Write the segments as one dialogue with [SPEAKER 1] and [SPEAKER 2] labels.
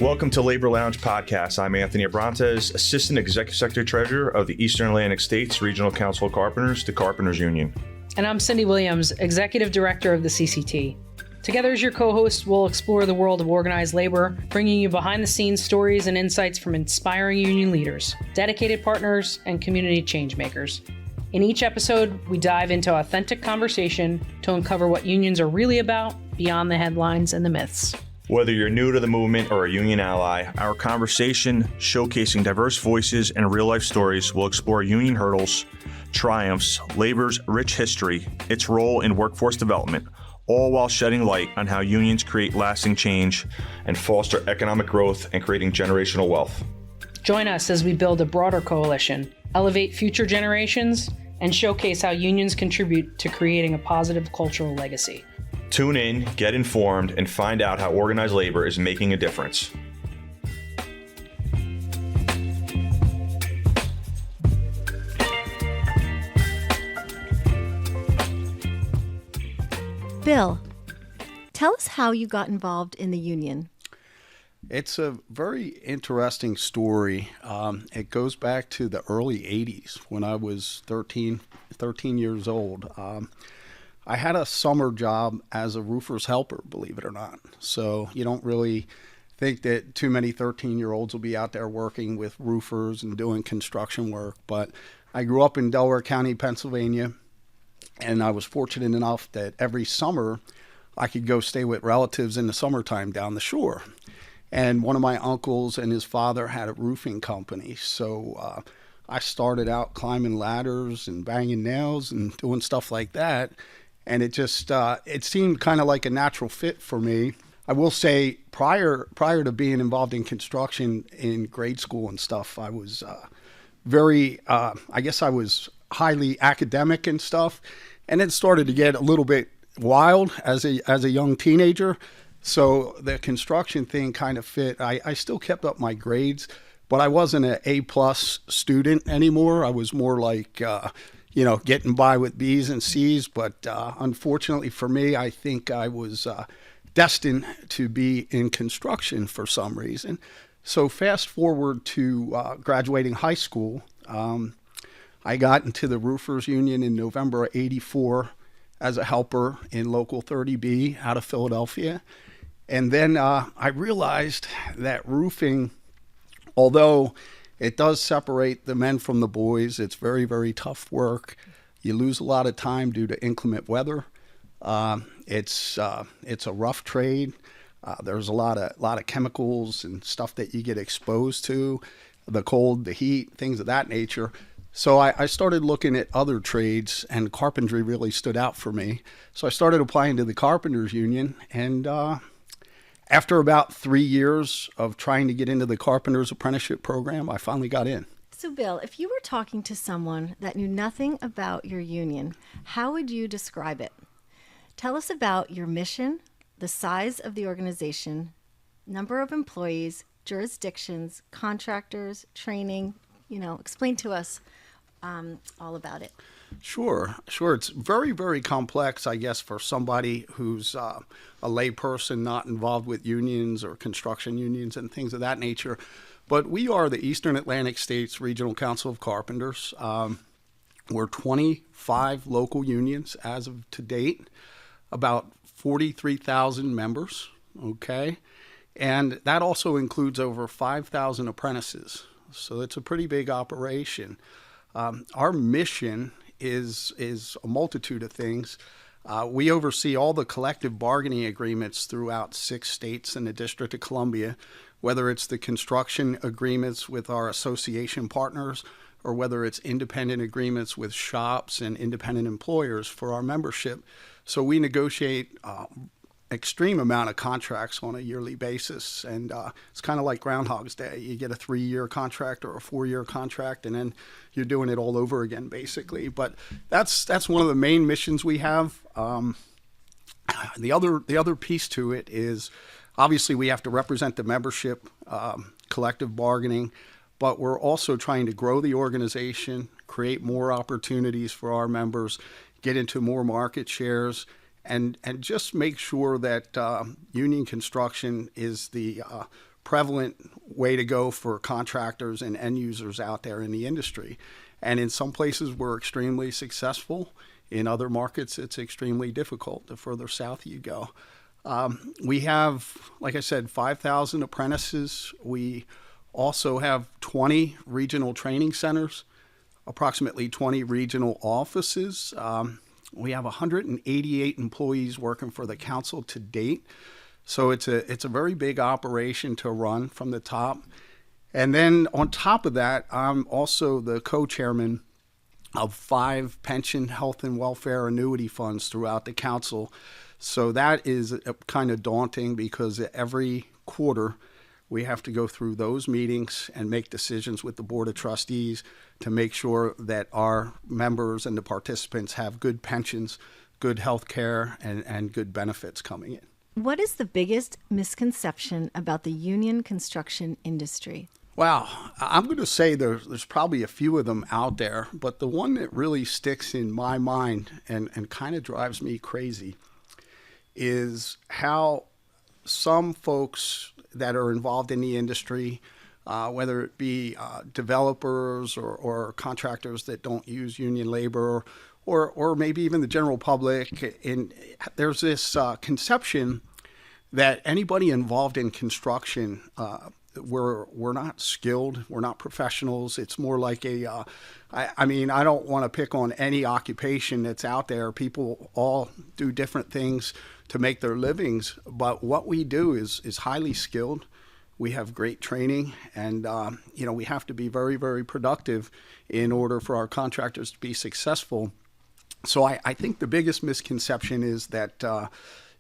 [SPEAKER 1] Welcome to Labor Lounge Podcast. I'm Anthony Abrantes, Assistant Executive Secretary Treasurer of the Eastern Atlantic States Regional Council of Carpenters, the Carpenters Union.
[SPEAKER 2] And I'm Cindy Williams, Executive Director of the CCT. Together as your co-hosts, we'll explore the world of organized labor, bringing you behind-the-scenes stories and insights from inspiring union leaders, dedicated partners, and community change makers. In each episode, we dive into authentic conversation to uncover what unions are really about beyond the headlines and the myths.
[SPEAKER 1] Whether you're new to the movement or a union ally, our conversation, showcasing diverse voices and real-life stories, will explore union hurdles, triumphs, labor's rich history, its role in workforce development, all while shedding light on how unions create lasting change and foster economic growth and creating generational wealth.
[SPEAKER 2] Join us as we build a broader coalition, elevate future generations, and showcase how unions contribute to creating a positive cultural legacy.
[SPEAKER 1] Tune in, get informed, and find out how organized labor is making a difference.
[SPEAKER 3] Bill, tell us how you got involved in the union.
[SPEAKER 4] It's a very interesting story. It goes back to the early 80s when I was 13 years old. I had a summer job as a roofer's helper, believe it or not. So you don't really think that too many 13-year-olds will be out there working with roofers and doing construction work. But I grew up in Delaware County, Pennsylvania, and I was fortunate enough that every summer I could go stay with relatives in the summertime down the shore. And one of my uncles and his father had a roofing company. So I started out climbing ladders and banging nails and doing stuff like that. And it just, it seemed kind of like a natural fit for me. I will say prior to being involved in construction in grade school and stuff, I was I guess I was highly academic and stuff. And it started to get a little bit wild as a young teenager. So the construction thing kind of fit. I still kept up my grades, but I wasn't an A-plus student anymore. I was more like, getting by with B's and C's. But unfortunately for me, I think I was destined to be in construction for some reason. So fast forward to graduating high school, I got into the Roofers Union in November of '84 as a helper in Local 30B out of Philadelphia. And then I realized that roofing, although it does separate the men from the boys, it's very, very tough work. You lose a lot of time due to inclement weather. It's a rough trade. There's a lot of chemicals and stuff that you get exposed to, the cold, the heat, things of that nature. So I started looking at other trades, and carpentry really stood out for me. So I started applying to the Carpenters Union, and after about 3 years of trying to get into the Carpenters Apprenticeship Program, I finally got in.
[SPEAKER 3] So Bill, if you were talking to someone that knew nothing about your union, how would you describe it? Tell us about your mission, the size of the organization, number of employees, jurisdictions, contractors, training. Explain to us all about it.
[SPEAKER 4] Sure. It's very, very complex, I guess, for somebody who's a layperson not involved with unions or construction unions and things of that nature. But we are the Eastern Atlantic States Regional Council of Carpenters. We're 25 local unions as of to date, about 43,000 members, okay? And that also includes over 5,000 apprentices. So it's a pretty big operation. Our mission is a multitude of things. We oversee all the collective bargaining agreements throughout 6 states and the District of Columbia, whether it's the construction agreements with our association partners or whether it's independent agreements with shops and independent employers for our membership. So we negotiate extreme amount of contracts on a yearly basis, and it's kind of like Groundhog's Day. You get a 3-year contract or a 4-year contract, and then you're doing it all over again, basically. But that's one of the main missions we have. The other piece to it is obviously we have to represent the membership, collective bargaining, but we're also trying to grow the organization, create more opportunities for our members, get into more market shares, and just make sure that union construction is the prevalent way to go for contractors and end users out there in the industry. And in some places, we're extremely successful. In other markets, it's extremely difficult the further south you go. We have, like I said, 5,000 apprentices. We also have 20 regional training centers, approximately 20 regional offices. We have 188 employees working for the council to date. So it's a very big operation to run from the top. And then on top of that, I'm also the co-chairman of 5 pension, health, and welfare annuity funds throughout the council. So that is kind of daunting because every quarter we have to go through those meetings and make decisions with the Board of Trustees to make sure that our members and the participants have good pensions, good health care, and good benefits coming in.
[SPEAKER 3] What is the biggest misconception about the union construction industry?
[SPEAKER 4] Wow, I'm going to say there's probably a few of them out there, but the one that really sticks in my mind and kind of drives me crazy is how some folks that are involved in the industry, whether it be developers or contractors that don't use union labor, or maybe even the general public, and there's this conception that anybody involved in construction, we're not skilled, we're not professionals. It's more like I mean, I don't want to pick on any occupation that's out there. People all do different things to make their livings, but what we do is highly skilled. We have great training, and we have to be very, very productive in order for our contractors to be successful. So I think the biggest misconception is that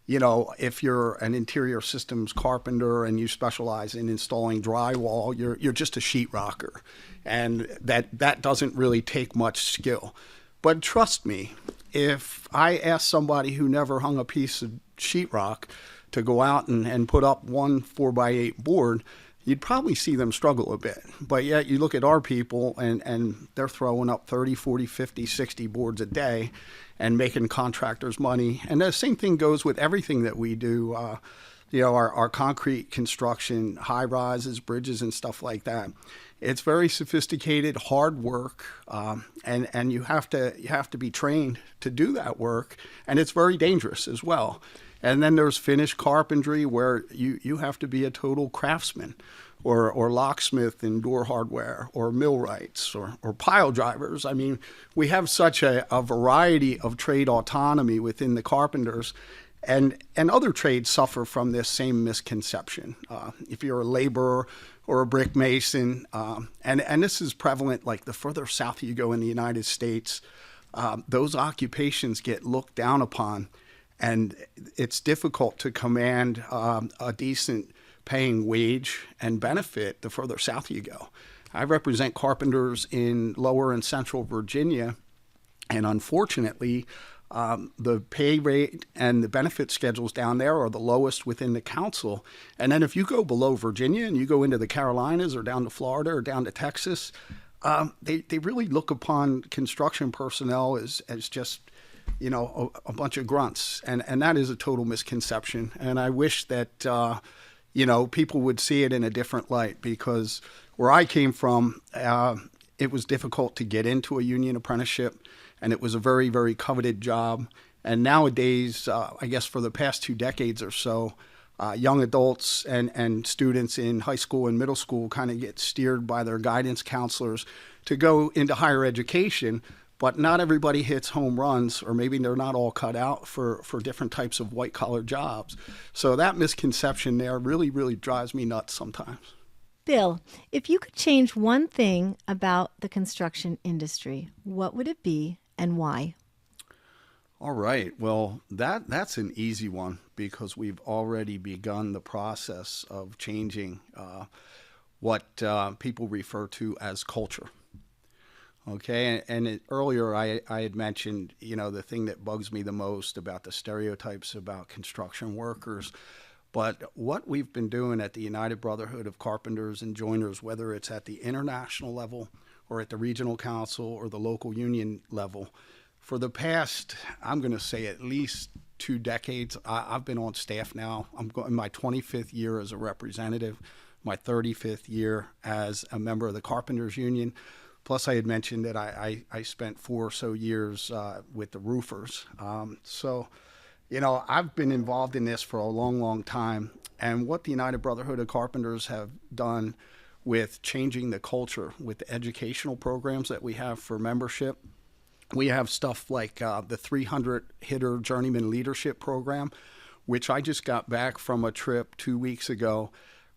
[SPEAKER 4] if you're an interior systems carpenter and you specialize in installing drywall, you're just a sheetrocker, and that doesn't really take much skill. But trust me, if I ask somebody who never hung a piece of sheetrock to go out and put up one 4x8 board, you'd probably see them struggle a bit. But yet you look at our people and they're throwing up 30, 40, 50, 60 boards a day and making contractors money. And the same thing goes with everything that we do. Our concrete construction, high rises, bridges, and stuff like that. It's very sophisticated, hard work, and you have to be trained to do that work, and it's very dangerous as well. And then there's finished carpentry where you have to be a total craftsman, or locksmith in door hardware, or millwrights, or pile drivers. I mean, we have such a variety of trade autonomy within the carpenters, and other trades suffer from this same misconception. If you're a laborer or a brick mason, and this is prevalent, like the further south you go in the United States, those occupations get looked down upon, and it's difficult to command a decent paying wage and benefit the further south you go. I represent carpenters in lower and central Virginia, and unfortunately, the pay rate and the benefit schedules down there are the lowest within the council. And then if you go below Virginia and you go into the Carolinas or down to Florida or down to Texas, they really look upon construction personnel as just a bunch of grunts, and that is a total misconception. And I wish that people would see it in a different light, because where I came from, it was difficult to get into a union apprenticeship, and it was a very, very coveted job. And nowadays, I guess for the past 2 decades or so, young adults and students in high school and middle school kind of get steered by their guidance counselors to go into higher education. But not everybody hits home runs, or maybe they're not all cut out for different types of white-collar jobs. So that misconception there really, really drives me nuts sometimes.
[SPEAKER 3] Bill, if you could change one thing about the construction industry, what would it be and why?
[SPEAKER 4] All right. Well, that's an easy one, because we've already begun the process of changing what people refer to as culture. Okay, and earlier I had mentioned, the thing that bugs me the most about the stereotypes about construction workers. But what we've been doing at the United Brotherhood of Carpenters and Joiners, whether it's at the international level or at the regional council or the local union level, for the past, I'm going to say at least 2 decades, I've been on staff now. I'm in my 25th year as a representative my 35th year as a member of the Carpenters Union. Plus, I had mentioned that I spent 4 or so years with the roofers. I've been involved in this for a long, long time. And what the United Brotherhood of Carpenters have done with changing the culture with the educational programs that we have for membership. We have stuff like the 300-hitter Journeyman Leadership Program, which I just got back from a trip 2 weeks ago,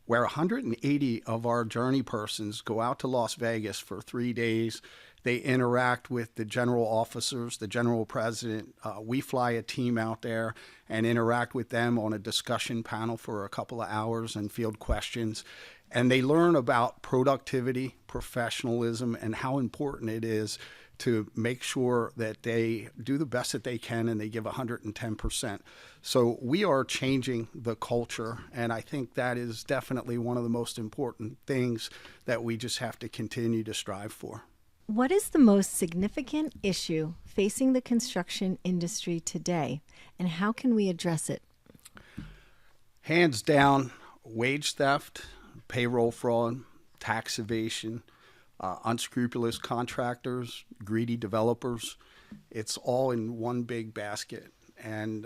[SPEAKER 4] where 180 of our journey persons go out to Las Vegas for 3 days. They interact with the general officers, the general president. We fly a team out there and interact with them on a discussion panel for a couple of hours and field questions. And they learn about productivity, professionalism, and how important it is to make sure that they do the best that they can and they give 110%. So we are changing the culture, and I think that is definitely one of the most important things that we just have to continue to strive for.
[SPEAKER 3] What is the most significant issue facing the construction industry today, and how can we address it?
[SPEAKER 4] Hands down, wage theft, payroll fraud, tax evasion, unscrupulous contractors, greedy developers. It's all in one big basket. And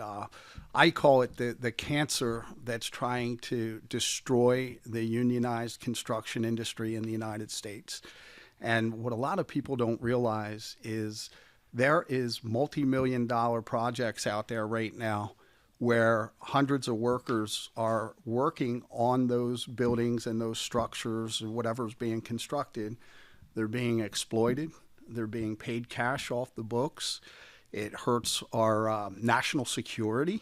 [SPEAKER 4] I call it the cancer that's trying to destroy the unionized construction industry in the United States. And what a lot of people don't realize is there is multi-million-dollar projects out there right now where hundreds of workers are working on those buildings and those structures and whatever's being constructed. They're being exploited. They're being paid cash off the books. It hurts our national security.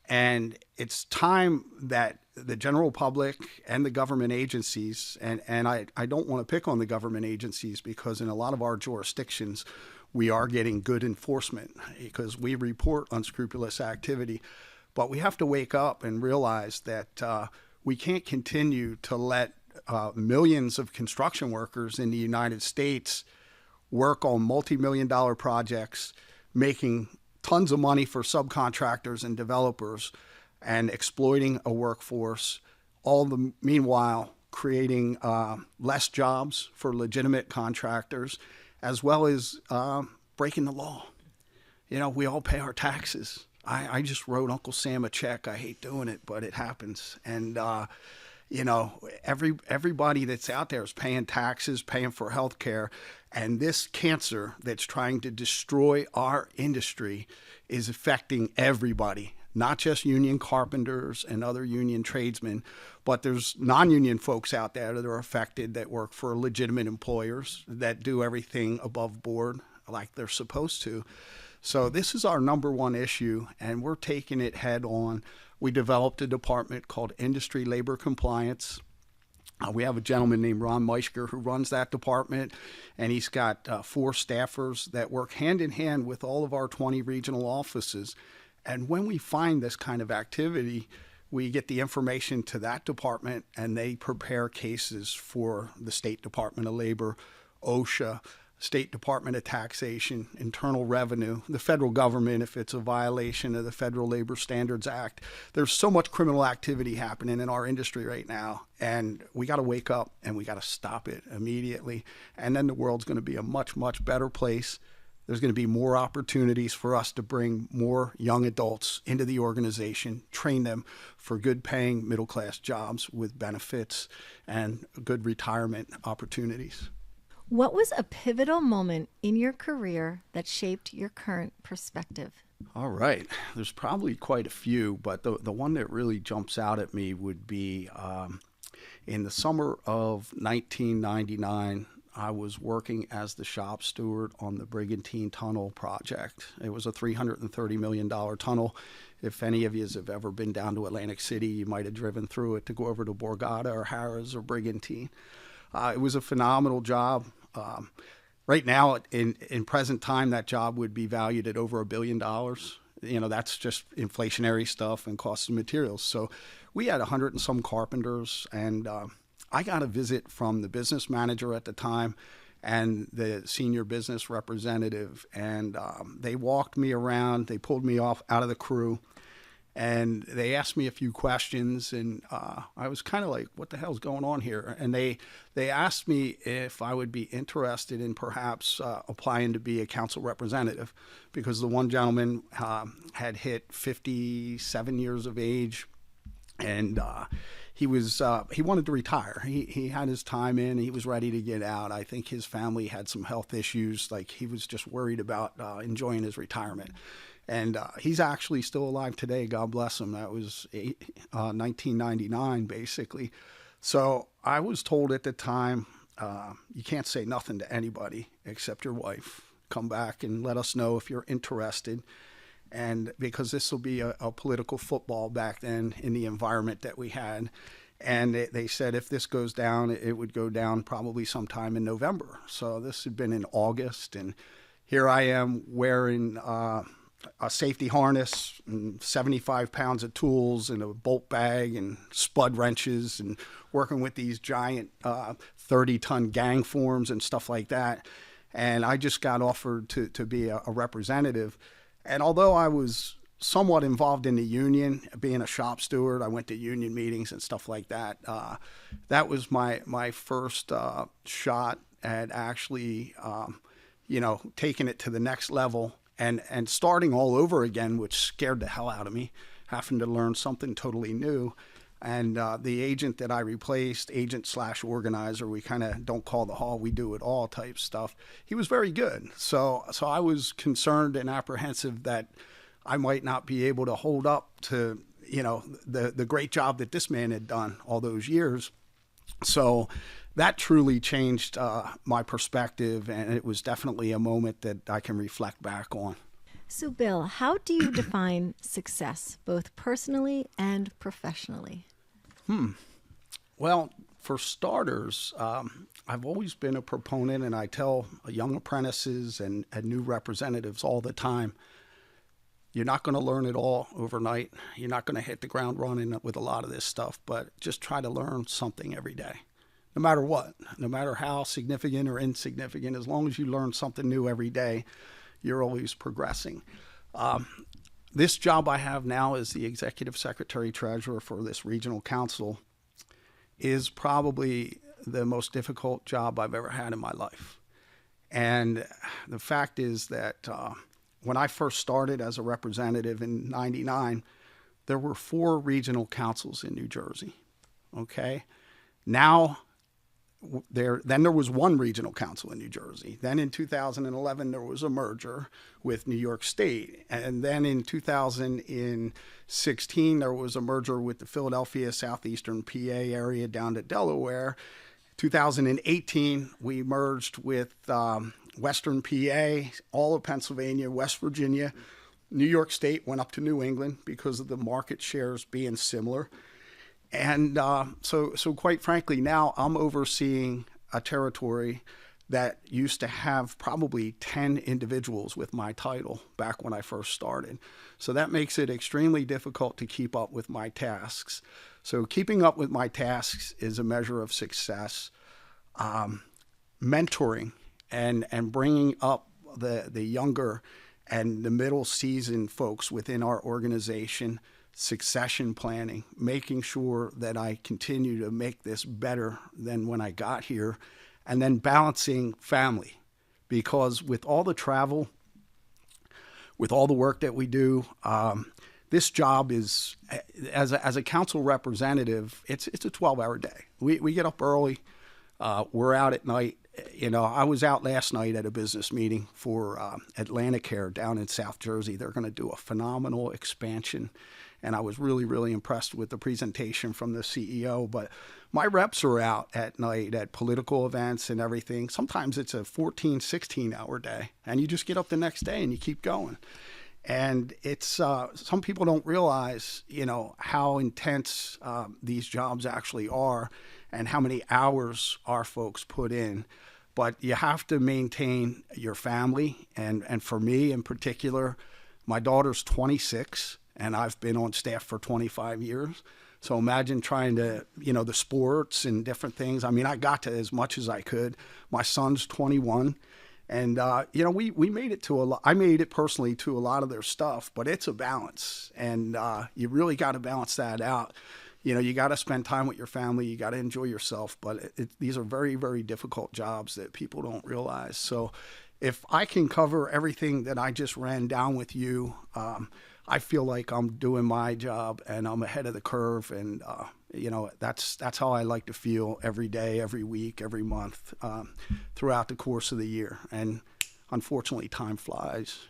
[SPEAKER 4] And it's time that the general public and the government agencies, and I don't want to pick on the government agencies because in a lot of our jurisdictions, we are getting good enforcement because we report unscrupulous activity. But we have to wake up and realize that we can't continue to let millions of construction workers in the United States work on multi-million-dollar projects, making tons of money for subcontractors and developers and exploiting a workforce, all the meanwhile creating less jobs for legitimate contractors, as well as breaking the law. We all pay our taxes. I just wrote Uncle Sam a check. I hate doing it, but it happens. And everybody that's out there is paying taxes, paying for health care. And this cancer that's trying to destroy our industry is affecting everybody, not just union carpenters and other union tradesmen, but there's non-union folks out there that are affected that work for legitimate employers that do everything above board like they're supposed to. So this is our number one issue, and we're taking it head on. We developed a department called Industry Labor Compliance. We have a gentleman named Ron Meisker who runs that department, and he's got 4 staffers that work hand in hand with all of our 20 regional offices. And when we find this kind of activity, we get the information to that department, and they prepare cases for the State Department of Labor, OSHA, State Department of Taxation, Internal Revenue, the federal government if it's a violation of the Federal Labor Standards Act. There's so much criminal activity happening in our industry right now, and we got to wake up and we got to stop it immediately. And then the world's going to be a much, much better place. There's going to be more opportunities for us to bring more young adults into the organization, train them for good paying middle-class jobs with benefits and good retirement opportunities.
[SPEAKER 3] What was a pivotal moment in your career that shaped your current perspective?
[SPEAKER 4] All right. There's probably quite a few, but the one that really jumps out at me would be in the summer of 1999, I was working as the shop steward on the Brigantine Tunnel project. It was a $330 million tunnel. If any of you have ever been down to Atlantic City, you might have driven through it to go over to Borgata or Harrah's or Brigantine. It was a phenomenal job. Right now, in present time, that job would be valued at over $1 billion. That's just inflationary stuff and cost of materials. So we had 100 and some carpenters, and I got a visit from the business manager at the time and the senior business representative, and they walked me around. They pulled me out of the crew, And they asked me a few questions, and I was kind of like, what the hell's going on here? And they asked me if I would be interested in perhaps applying to be a council representative, because the one gentleman had hit 57 years of age, and he wanted to retire. He had his time in, he was ready to get out. I think his family had some health issues, like he was just worried about enjoying his retirement. And he's actually still alive today, God bless him. That was 1999, basically. So I was told at the time, you can't say nothing to anybody except your wife. Come back and let us know if you're interested. And because this will be a political football back then in the environment that we had. And they said if this goes down, it would go down probably sometime in November. So this had been in August. And here I am wearing a safety harness and 75 pounds of tools and a bolt bag and spud wrenches and working with these giant 30-ton gang forms and stuff like that. And I just got offered to be a representative. And although I was somewhat involved in the union, being a shop steward, I went to union meetings and stuff like that. That was my first shot at actually, taking it to the next level. And starting all over again, which scared the hell out of me, having to learn something totally new. And the agent that I replaced, agent/organizer, we kind of don't call the hall, we do it all type stuff. He was very good. So I was concerned and apprehensive that I might not be able to hold up to, the great job that this man had done all those years. So that truly changed my perspective, and it was definitely a moment that I can reflect back on.
[SPEAKER 3] So, Bill, how do you define success, both personally and professionally?
[SPEAKER 4] Well, for starters, I've always been a proponent, and I tell young apprentices and new representatives all the time, you're not going to learn it all overnight. You're not going to hit the ground running with a lot of this stuff, but just try to learn something every day. No matter what, no matter how significant or insignificant, as long as you learn something new every day, you're always progressing. This job I have now as the executive secretary treasurer for this regional council is probably the most difficult job I've ever had in my life. And the fact is that when I first started as a representative in '99, there were 4 regional councils in New Jersey. Okay, now there was 1 regional council in New Jersey. Then in 2011, there was a merger with New York State. And then in 2016, there was a merger with the Philadelphia, Southeastern PA area down to Delaware. 2018, we merged with Western PA, all of Pennsylvania, West Virginia. New York State went up to New England because of the market shares being similar. And so quite frankly, now I'm overseeing a territory that used to have probably 10 individuals with my title back when I first started. So that makes it extremely difficult to keep up with my tasks. So keeping up with my tasks is a measure of success. Mentoring and bringing up the younger and the middle seasoned folks within our organization, succession planning, making sure that I continue to make this better than when I got here, and then balancing family. Because with all the travel, with all the work that we do, this job is, as a council representative, it's a 12-hour day. We get up early, we're out at night. I was out last night at a business meeting for Atlanticare down in South Jersey. They're going to do a phenomenal expansion. And I was really, really impressed with the presentation from the CEO. But my reps are out at night at political events and everything. Sometimes it's a 14, 16-hour day. And you just get up the next day and you keep going. And it's some people don't realize, how intense these jobs actually are and how many hours our folks put in. But you have to maintain your family. And for me in particular, my daughter's 26. And I've been on staff for 25 years. So imagine trying to, the sports and different things. I mean, I got to as much as I could. My son's 21, And, we made it to a lot. I made it personally to a lot of their stuff, but it's a balance. And you really got to balance that out. You got to spend time with your family. You got to enjoy yourself. But these are very, very difficult jobs that people don't realize. So if I can cover everything that I just ran down with you, I feel like I'm doing my job and I'm ahead of the curve. And, that's how I like to feel every day, every week, every month, throughout the course of the year. And unfortunately, time flies,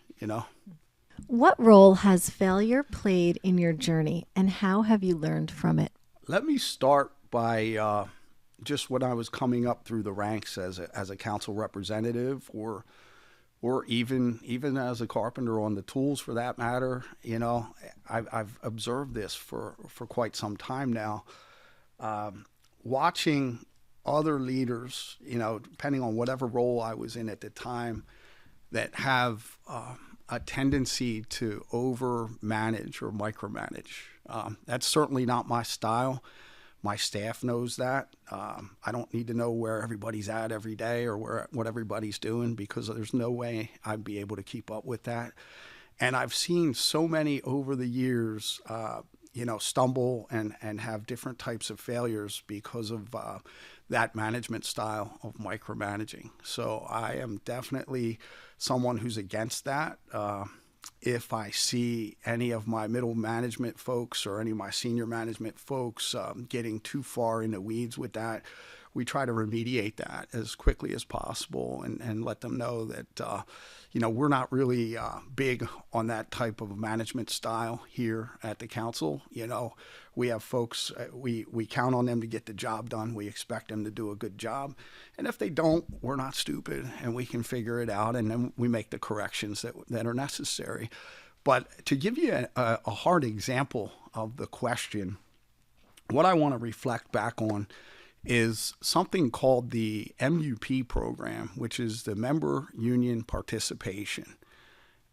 [SPEAKER 3] What role has failure played in your journey, and how have you learned from it?
[SPEAKER 4] Let me start by just when I was coming up through the ranks as a council representative, or even as a carpenter on the tools, for that matter. I've observed this for quite some time now, watching other leaders, depending on whatever role I was in at the time, that have a tendency to over manage or micromanage. That's certainly not my style. My staff knows that. I don't need to know where everybody's at every day or what everybody's doing, because there's no way I'd be able to keep up with that. And I've seen so many over the years, stumble and have different types of failures because of that management style of micromanaging. So I am definitely someone who's against that. If I see any of my middle management folks or any of my senior management folks getting too far in the weeds with that, we try to remediate that as quickly as possible and let them know that, we're not really big on that type of management style here at the council. We have folks, we count on them to get the job done. We expect them to do a good job. And if they don't, we're not stupid and we can figure it out, and then we make the corrections that are necessary. But to give you a hard example of the question, what I want to reflect back on is something called the MUP program, which is the Member Union Participation.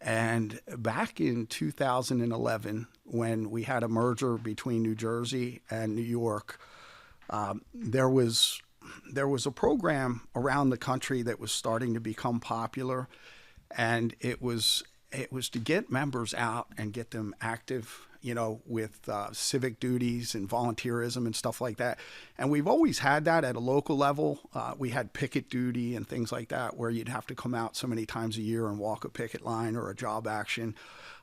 [SPEAKER 4] And back in 2011, when we had a merger between New Jersey and New York, there was a program around the country that was starting to become popular, and it was to get members out and get them active, with civic duties and volunteerism and stuff like that. And we've always had that at a local level. We had picket duty and things like that, where you'd have to come out so many times a year and walk a picket line or a job action.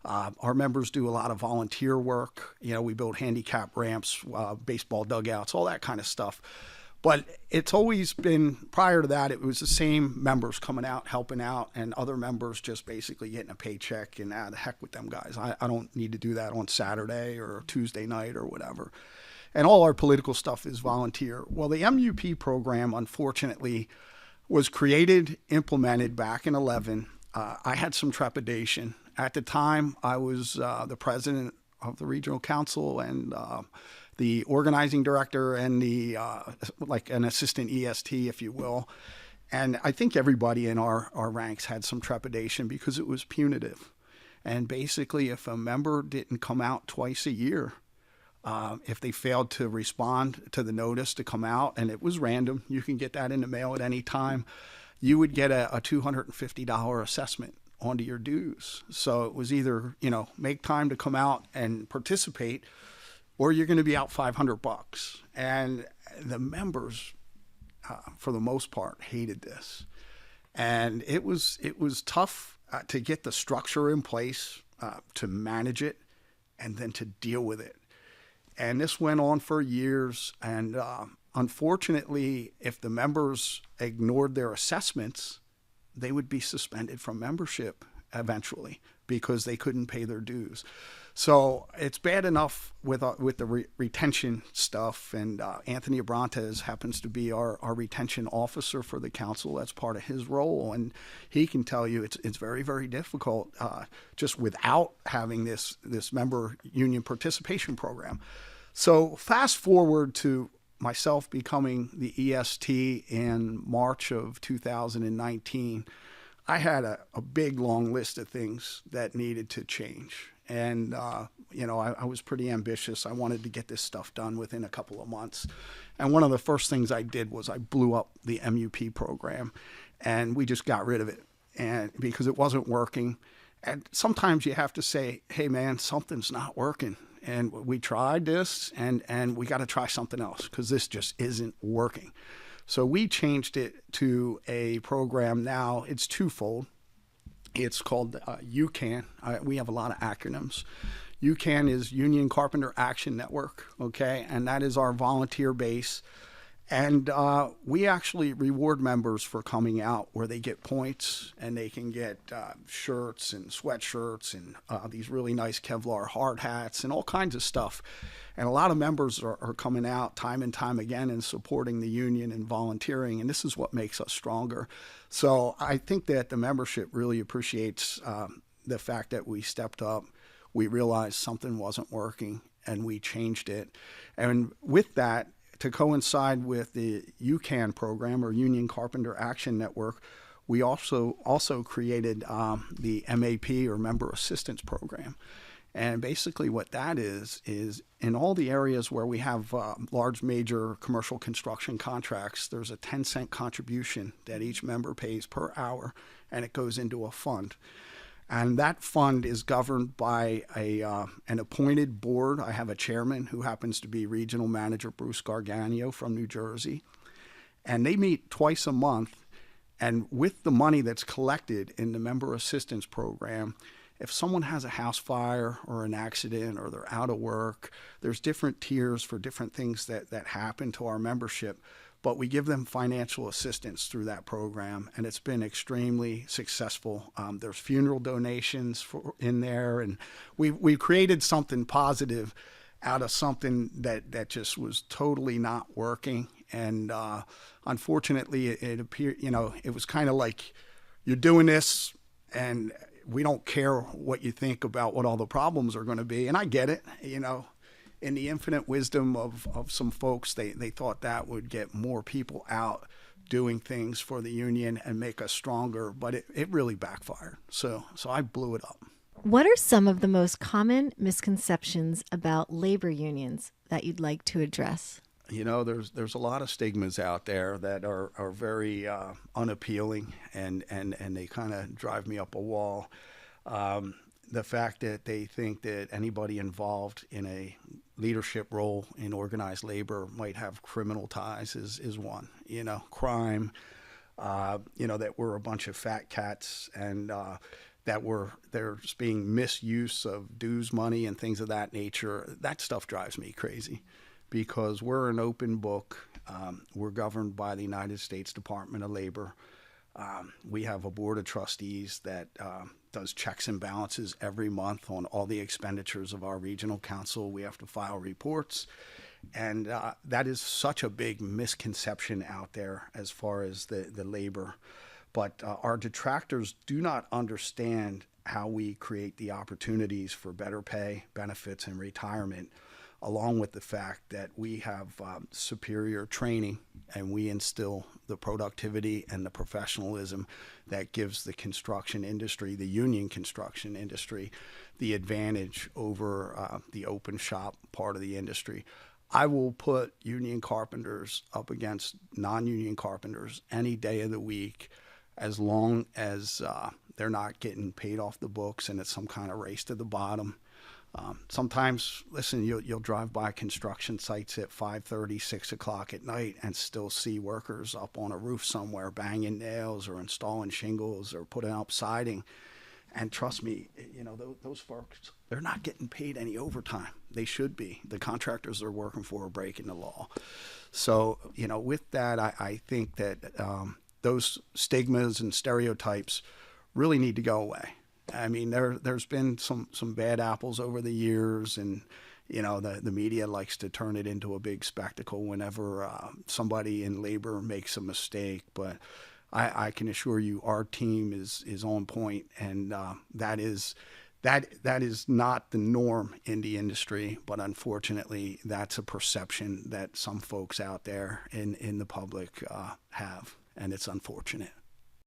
[SPEAKER 4] Our members do a lot of volunteer work. We build handicap ramps, baseball dugouts, all that kind of stuff. But it's always been, prior to that, it was the same members coming out, helping out, and other members just basically getting a paycheck and the heck with them guys. I don't need to do that on Saturday or Tuesday night or whatever. And all our political stuff is volunteer. Well, the MUP program, unfortunately, was created, implemented back in 2011. I had some trepidation. At the time, I was the president of the regional council and the organizing director and the like an assistant EST, if you will. And I think everybody in our ranks had some trepidation because it was punitive. And basically, if a member didn't come out twice a year, if they failed to respond to the notice to come out, and it was random, you can get that in the mail at any time, you would get a $250 assessment onto your dues. So it was either, make time to come out and participate, or you're going to be out $500. And the members, for the most part, hated this. And it was tough to get the structure in place, to manage it, and then to deal with it. And this went on for years. And unfortunately, if the members ignored their assessments, they would be suspended from membership eventually because they couldn't pay their dues. So it's bad enough with the retention stuff, and Anthony Abrantes happens to be our retention officer for the council. That's part of his role, and he can tell you it's very, very difficult just without having this member union participation program. So fast forward to myself becoming the EST in March of 2019. I had a big, long list of things that needed to change. And, I was pretty ambitious. I wanted to get this stuff done within a couple of months. And one of the first things I did was I blew up the MUP program, and we just got rid of it. and because it wasn't working. And sometimes you have to say, hey, man, something's not working. And we tried this, and we got to try something else because this just isn't working. So we changed it to a program now. It's twofold. It's called UCAN. We have a lot of acronyms. UCAN is Union Carpenter Action Network, okay? And that is our volunteer base. And we actually reward members for coming out, where they get points and they can get shirts and sweatshirts and these really nice Kevlar hard hats and all kinds of stuff. And a lot of members are coming out time and time again and supporting the union and volunteering. And this is what makes us stronger. So I think that the membership really appreciates the fact that we stepped up. We realized something wasn't working and we changed it. And with that, to coincide with the UCAN program, or Union Carpenter Action Network, we also created the MAP, or Member Assistance Program. And basically what that is in all the areas where we have large major commercial construction contracts, there's a 10-cent contribution that each member pays per hour, and it goes into a fund. And that fund is governed by an appointed board. I have a chairman who happens to be Regional Manager Bruce Gargano from New Jersey. And they meet twice a month. And with the money that's collected in the Member Assistance Program, if someone has a house fire or an accident or they're out of work, there's different tiers for different things that happen to our membership. But we give them financial assistance through that program, and it's been extremely successful. There's funeral donations in there, and we've created something positive out of something that just was totally not working. And unfortunately, it appeared, it was kind of like, you're doing this, and we don't care what you think about what all the problems are going to be. And I get it, in the infinite wisdom of some folks, they thought that would get more people out doing things for the union and make us stronger, but it really backfired. So I blew it up.
[SPEAKER 3] What are some of the most common misconceptions about labor unions that you'd like to address?
[SPEAKER 4] There's a lot of stigmas out there that are very unappealing, and they kind of drive me up a wall. The fact that they think that anybody involved in a leadership role in organized labor might have criminal ties is one. Crime, that we're a bunch of fat cats, and that there's being misuse of dues money and things of that nature. That stuff drives me crazy, because we're an open book. We're governed by the United States Department of Labor. We have a board of trustees that does checks and balances every month on all the expenditures of our regional council. We have to file reports. And that is such a big misconception out there as far as the labor. But our detractors do not understand how we create the opportunities for better pay, benefits, and retirement, along with the fact that we have superior training, and we instill the productivity and the professionalism that gives the construction industry, the union construction industry, the advantage over the open shop part of the industry. I will put union carpenters up against non-union carpenters any day of the week, as long as they're not getting paid off the books and it's some kind of race to the bottom. Sometimes, listen, you'll drive by construction sites at 5:30, 6 o'clock at night and still see workers up on a roof somewhere banging nails or installing shingles or putting up siding. And trust me, those folks, they're not getting paid any overtime. They should be. The contractors they're working for are breaking the law. So, with that, I think that those stigmas and stereotypes really need to go away. I mean, there's been some bad apples over the years, and the media likes to turn it into a big spectacle whenever somebody in labor makes a mistake. But I can assure you, our team is on point, and that is not the norm in the industry. But unfortunately, that's a perception that some folks out there in the public have, and it's unfortunate.